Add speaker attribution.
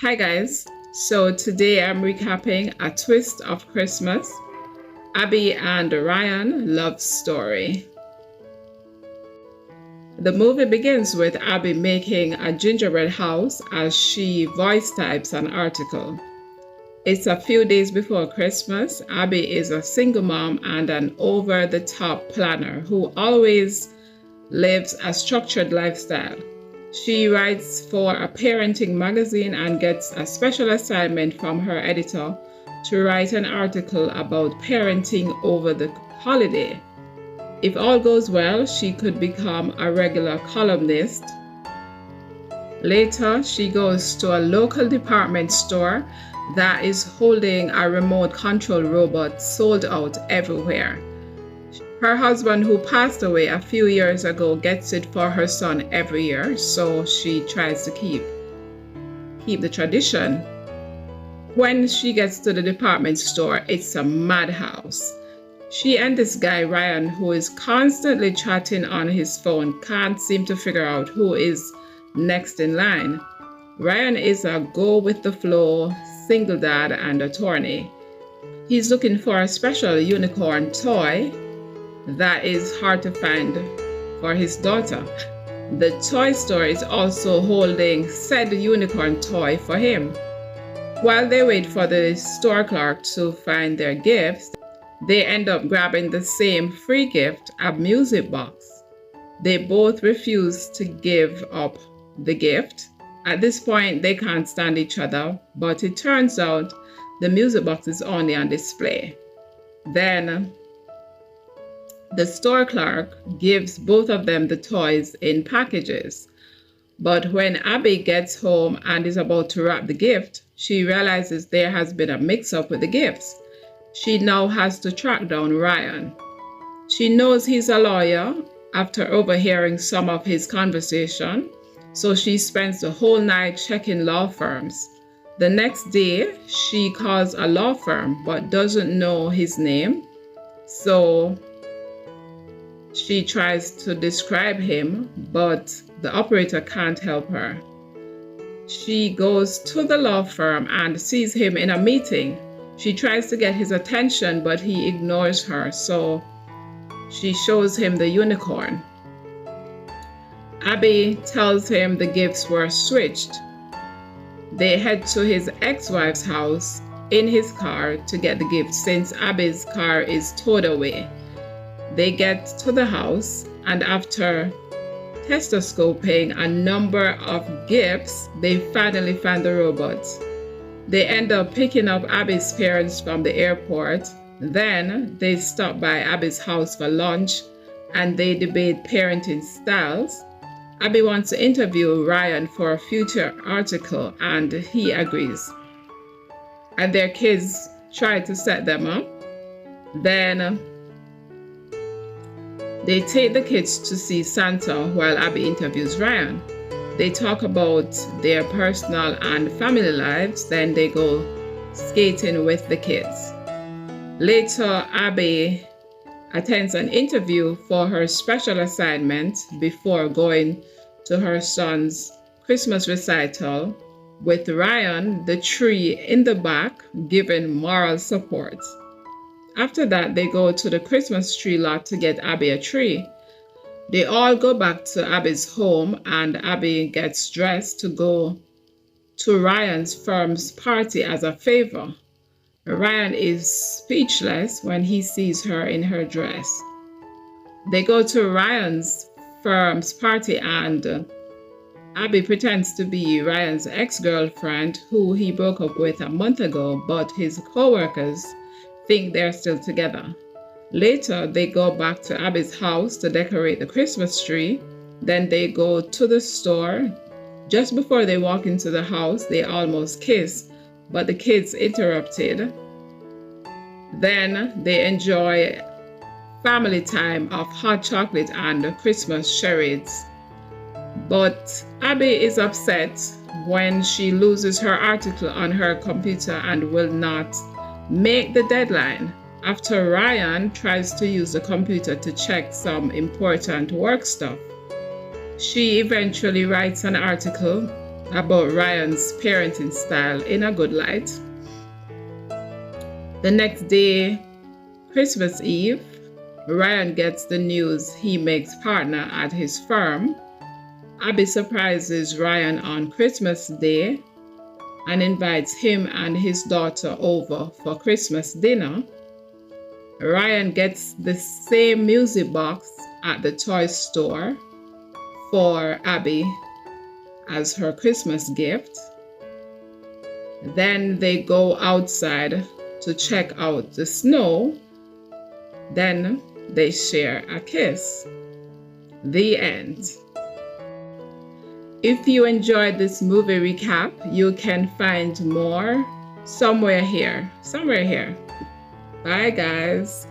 Speaker 1: Hi guys, so today I'm recapping A Twist of Christmas, Abby and Ryan love story. The movie begins with Abby making a gingerbread house as she voice types an article. It's a few days before Christmas. Abby is a single mom and an over-the-top planner who always lives a structured lifestyle. She writes for a parenting magazine and gets a special assignment from her editor to write an article about parenting over the holiday. If all goes well, she could become a regular columnist. Later, she goes to a local department store that is holding a remote control robot sold out everywhere. Her husband, who passed away a few years ago, gets it for her son every year, so she tries to keep the tradition. When she gets to the department store, it's a madhouse. She and this guy, Ryan, who is constantly chatting on his phone, can't seem to figure out who is next in line. Ryan is a go-with-the-flow single dad and attorney. He's looking for a special unicorn toy that is hard to find for his daughter. The toy store is also holding said unicorn toy for him. While they wait for the store clerk to find their gifts, they end up grabbing the same free gift, a music box. They both refuse to give up the gift. At this point, they can't stand each other, but it turns out the music box is only on display. Then the store clerk gives both of them the toys in packages. But when Abby gets home and is about to wrap the gift, she realizes there has been a mix-up with the gifts. She now has to track down Ryan. She knows he's a lawyer after overhearing some of his conversation, so she spends the whole night checking law firms. The next day, she calls a law firm but doesn't know his name, so she tries to describe him, but the operator can't help her. She goes to the law firm and sees him in a meeting. She tries to get his attention, but he ignores her, so she shows him the unicorn. Abby tells him the gifts were switched. They head to his ex-wife's house in his car to get the gift since Abby's car is towed away. They get to the house, and after stethoscoping a number of gifts, they finally find the robot. They end up picking up Abby's parents from the airport. Then they stop by Abby's house for lunch and they debate parenting styles. Abby wants to interview Ryan for a future article and he agrees. And their kids try to set them up. Then they take the kids to see Santa while Abby interviews Ryan. They talk about their personal and family lives, then they go skating with the kids. Later, Abby attends an interview for her special assignment before going to her son's Christmas recital, with Ryan, the tree in the back, giving moral support. After that, they go to the Christmas tree lot to get Abby a tree. They all go back to Abby's home and Abby gets dressed to go to Ryan's firm's party as a favor. Ryan is speechless when he sees her in her dress. They go to Ryan's firm's party and Abby pretends to be Ryan's ex-girlfriend who he broke up with a month ago, but his co-workers think they're still together. Later, they go back to Abby's house to decorate the Christmas tree. Then they go to the store. Just before they walk into the house, they almost kiss, but the kids interrupted. Then they enjoy family time of hot chocolate and Christmas charades. But Abby is upset when she loses her article on her computer and will not make the deadline. After Ryan tries to use the computer to check some important work stuff. She eventually writes an article about Ryan's parenting style in a good light. The next day, Christmas Eve, Ryan gets the news he makes partner at his firm. Abby surprises Ryan on Christmas Day and invites him and his daughter over for Christmas dinner. Ryan gets the same music box at the toy store for Abby as her Christmas gift. Then they go outside to check out the snow. Then they share a kiss. The end. If you enjoyed this movie recap, you can find more somewhere here. Bye, guys.